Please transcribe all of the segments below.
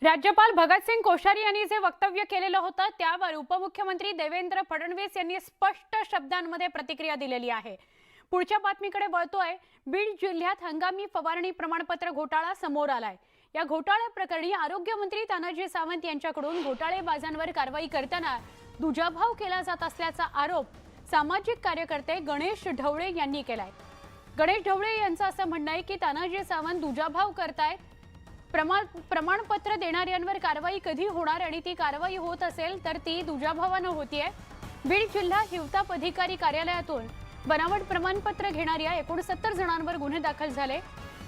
राज्यपाल भगतसिंग कोश्यारी यांनी जे वक्तव्य केलेलं होतं त्यावर उपमुख्यमंत्री देवेंद्र फडणवीस यांनी स्पष्ट शब्दांमध्ये प्रतिक्रिया दिलेली आहे। पुढच्या बातमीकडे वळतोय। बीड जिल्ह्यात हंगामी फवारणी प्रमाणपत्र घोटाळा समोर आलाय। या घोटाळ्या प्रकरणी आरोग्यमंत्री तानाजी सावंत यांच्याकडून घोटाळेबाजांवर कारवाई करताना दुजाभाव केला जात असल्याचा आरोप सामाजिक कार्यकर्ते गणेश ढवळे यांनी केलाय। गणेश ढवळे यांचं असं म्हणणं आहे की तानाजी सावंत दुजाभाव करतायत। प्रमाणपत्र देणाऱ्यांवर कारवाई कधी होणार आणि ती कारवाई होत असेल तर ती दुजाभावानं होतीये। बीड जिल्हा हिवताप अधिकारी कार्यालयातून बनावट प्रमाणपत्र घेणाऱ्या 69 जणांवर गुन्हे दाखल झाले।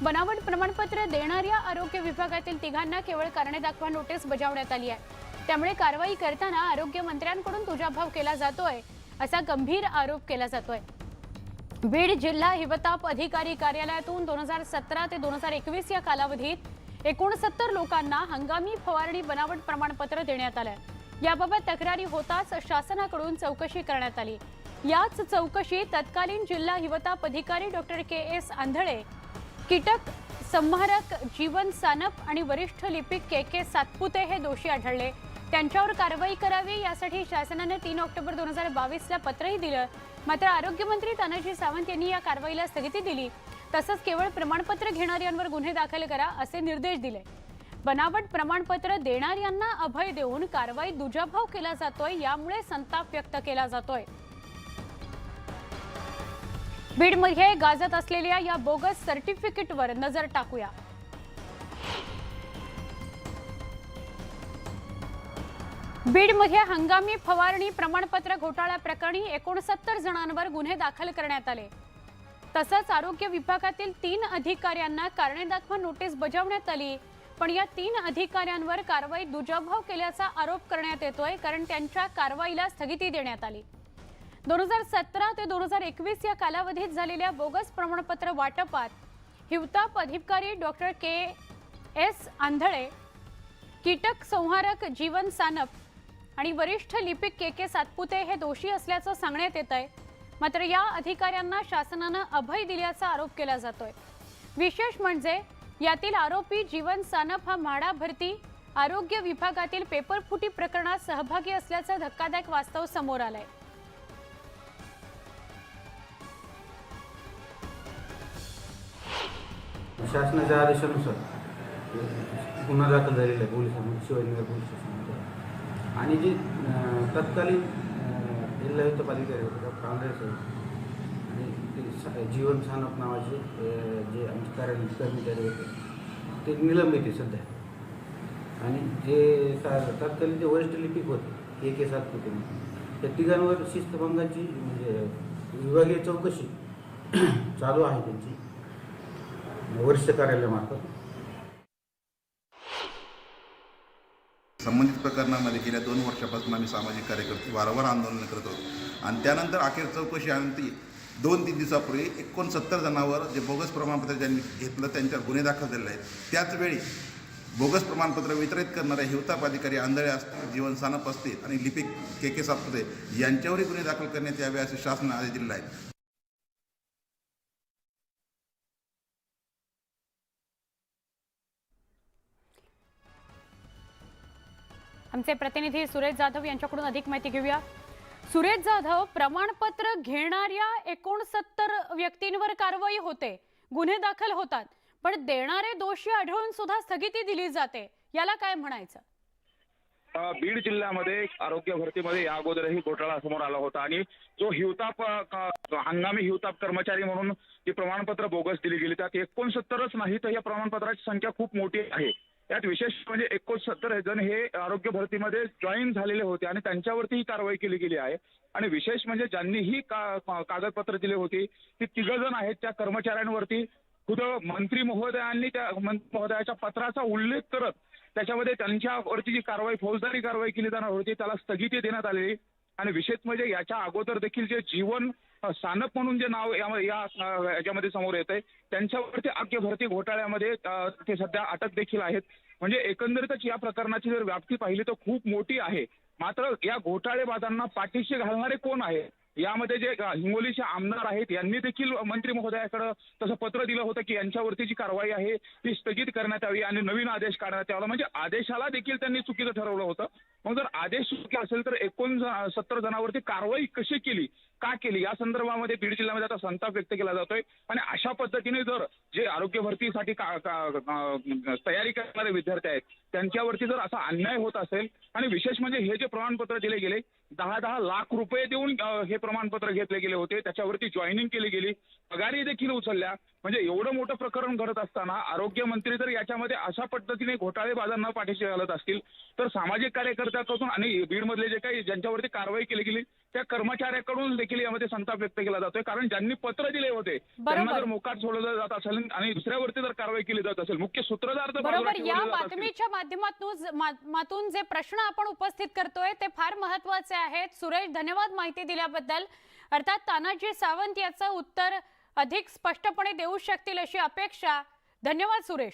बनावट प्रमाणपत्र देणाऱ्या आरोग्य विभागातील तिघांना केवळ कारणे दाखवा नोटीस बजावण्यात आली आहे। त्यामुळे कारवाई करताना आरोग्य मंत्र्यांकडून दुजाभाव केला जातोय असा गंभीर आरोप केला जातोय। बीड जिल्हा हिवताप अधिकारी कार्यालयातून 2017 ते 2021 या कालावधीत 69 लोकांना हंगामी फवारणी बनावट प्रमाणपत्र देण्यात आलं। याबाबत तक्रारी होताच शासनाकडून चौकशी करण्यात आली। याच चौकशीत तत्कालीन जिल्हा हिवताप अधिकारी डॉक्टर के.एस. आंधळे, कीटक संहारक जीवन सानप आणि वरिष्ठ लिपिक के.के. सातपुते हे दोषी आढळले। त्यांच्यावर कारवाई करावी यासाठी शासनाने 3 ऑक्टोबर 2022 ला पत्रही दिलं। मात्र आरोग्यमंत्री तानाजी सावंत यांनी या कारवाईला स्थगिती दिली। तसंच केवळ प्रमाणपत्र घेणाऱ्यांवर गुन्हे दाखल करा असे निर्देश दिले। बनावट प्रमाणपत्र देणाऱ्यांना अभय देऊन कारवाईत दुजाभाव केला जातोय, यामुळे संताप व्यक्त केला जातोय। बीडमध्ये गाजत असलेल्या या बोगस सर्टिफिकेटवर नजर टाकूया। बीडमध्ये हंगामी फवारणी प्रमाणपत्र घोटाळ्या प्रकरणी 69 जणांवर गुन्हे दाखल करण्यात आले। तसंच आरोग्य विभागातील 3 अधिकाऱ्यांना कारणे दाखवा नोटीस बजावण्यात आली। पण या 3 अधिकाऱ्यांवर कारवाईत दुजाभाव केल्याचा आरोप करण्यात येतोय, कारण त्यांच्या कारवाईला स्थगिती देण्यात आली। 2017 ते 2021 या कालावधीत झालेल्या बोगस प्रमाणपत्र वाटपात हिवताप अधिकारी डॉक्टर के.एस. आंधळे, कीटक संहारक जीवन सानप आणि वरिष्ठ लिपिक के.के. सातपुते हे दोषी असल्याचं सांगण्यात येत आहे। मात्र या अधिकाऱ्यांना शासनानं अभय दिल्याचा आरोप केला जातोय। विशेष म्हणजे यातील आरोपी जीवन सानप हा म्हाडा भरती आरोग्य विभागातील पेपरफुटी प्रकरणात सहभागी असल्याचं धक्कादायक वास्तव समोर आलंय। शासनाच्या आदेशानुसार गुन्हा दाखल झालेला आहे पोलिसांमध्ये, शिवाजीनगर पोलीस स्टेशनमध्ये। आणि जे तत्कालीन जिल्हा हिवताप अधिकारी होते डॉक्टर आंधळे साहेब आणि ते जीवन सानप नावाचे जे आमचे कार्यालयाचे कर्मचारी होते ते निलंबित आहे सध्या। आणि जे तत्कालीन जे वरिष्ठ लिपिक होते के.के. सातपुते, त्या तिघांवर शिस्तभंगाची म्हणजे विभागीय चौकशी चालू आहे त्यांची वरिष्ठ कार्यालयामार्फत। संबंधित प्रकरणामध्ये गेल्या 2 वर्षापासून आम्ही सामाजिक कार्यकर्ते वारंवार आंदोलन करत होतो आणि त्यानंतर अखेर चौकशी अंती 2-3 दिवसापूर्वी 69 जणांवर जे बोगस प्रमाणपत्र ज्यांनी घेतलं त्यांच्यावर गुन्हे दाखल झालेले आहेत। त्याचवेळी बोगस प्रमाणपत्र वितरित करणारे हिवताप अधिकारी आंधळे असतील, जीवन सानप असतील आणि लिपिक के.के. सातपुते यांच्यावरही गुन्हे दाखल करण्यात यावे असे शासनाने आदेश दिले आहेत। आमचे प्रतिनिधी सुरेश जाधव यांच्याकडून अधिक माहिती घेऊया। सुरेश जाधव, प्रमाणपत्र घेणाऱ्या 69 व्यक्तींवर कारवाई होते, गुन्हे दाखल होतात, पण देणारे दोषी आढळून सुद्धा स्थगिती दिली जाते, याला काय म्हणायचं? बीड जिल्ह्यामध्ये आरोग्य भरतीमध्ये या अगोदरही घोटाळा समोर आला होता आणि जो हिवताप हंगामी हिवताप कर्मचारी म्हणून जी प्रमाणपत्र बोगस दिली गेली त्यात 69च नाही तर या प्रमाणपत्राची संख्या खूप मोठी आहे। यात विशेष म्हणजे 69 जण हे आरोग्य भरतीमध्ये जॉईन झालेले होते आणि त्यांच्यावरती ही कारवाई केली गेली आहे। आणि विशेष म्हणजे ज्यांनी ही कागदपत्र दिली होती ती 3 जण आहेत। त्या कर्मचाऱ्यांवरती खुद मंत्री महोदयांनी त्या मंत्री महोदयाच्या पत्राचा उल्लेख करत त्याच्यामध्ये त्यांच्यावरती जी कारवाई फौजदारी कारवाई केली जाणार होती त्याला स्थगिती देण्यात आलेली। आणि विशेष म्हणजे याच्या अगोदर देखील जे जीवन सानप म्हणून जे नाव याच्यामध्ये समोर येत आहे त्यांच्यावरती आरोग्य भरती घोटाळ्यामध्ये ते सध्या अटक देखील आहेत। म्हणजे एकंदरीतच या प्रकरणाची जर व्याप्ती पाहिली तर खूप मोठी आहे। मात्र या घोटाळेबाजांना पाठीशी घालणारे कोण आहे यामध्ये जे हिंगोलीचे आमदार आहेत यांनी देखील मंत्री महोदयाकडे तसं पत्र दिलं होतं की यांच्यावरती जी कारवाई आहे ती स्थगित करण्यात यावी आणि नवीन आदेश काढण्यात यावा. म्हणजे आदेशाला देखील त्यांनी चुकीचं ठरवलं होतं. मग जर आदेश चुकी असेल तर 69 जणांवरती कारवाई कशी केली, का केली, या संदर्भामध्ये बीड जिल्ह्यामध्ये आता संताप व्यक्त केला जातोय. आणि अशा पद्धतीने जर जे आरोग्य भरतीसाठी तयारी करणारे विद्यार्थी आहेत त्यांच्यावरती जर असा अन्याय होत असेल, आणि विशेष म्हणजे हे जे प्रमाणपत्र दिले गेले 10-10 लाख रुपये देऊन हे प्रमाणपत्र घेतले गेले होते, त्याच्यावरती जॉईनिंग केली गेली, पगारी देखील उचलल्या. म्हणजे एवढं मोठं प्रकरण घडत असताना आरोग्यमंत्री जर याच्यामध्ये अशा पद्धतीने घोटाळेबाजांना पाठीशी घालत असतील तर सामाजिक कार्यकर्त्यापासून आणि बीडमधले जे काही ज्यांच्यावरती कारवाई केली गेली त्या कर्मचाऱ्याकडून देखील यामध्ये संताप व्यक्त केला जातोय. कारण ज्यांनी पत्र दिले होते त्यांना जर मोकाट सोडलं जात असेल आणि दुसऱ्यावरती जर कारवाई केली जात असेल, मुख्य सूत्रधार जर बाजूला बरोबर. ठेवले या जात असतील, बातमीच्या माध्यमातून जे प्रश्न आपण उपस्थित करतोय ते फार महत्त्वाचे आहेत. सुरेश, धन्यवाद माहिती दिल्याबद्दल. अर्थात तानाजी सावंत याचं उत्तर अधिक स्पष्टपणे देऊ शकतील अशी अपेक्षा. धन्यवाद सुरेश.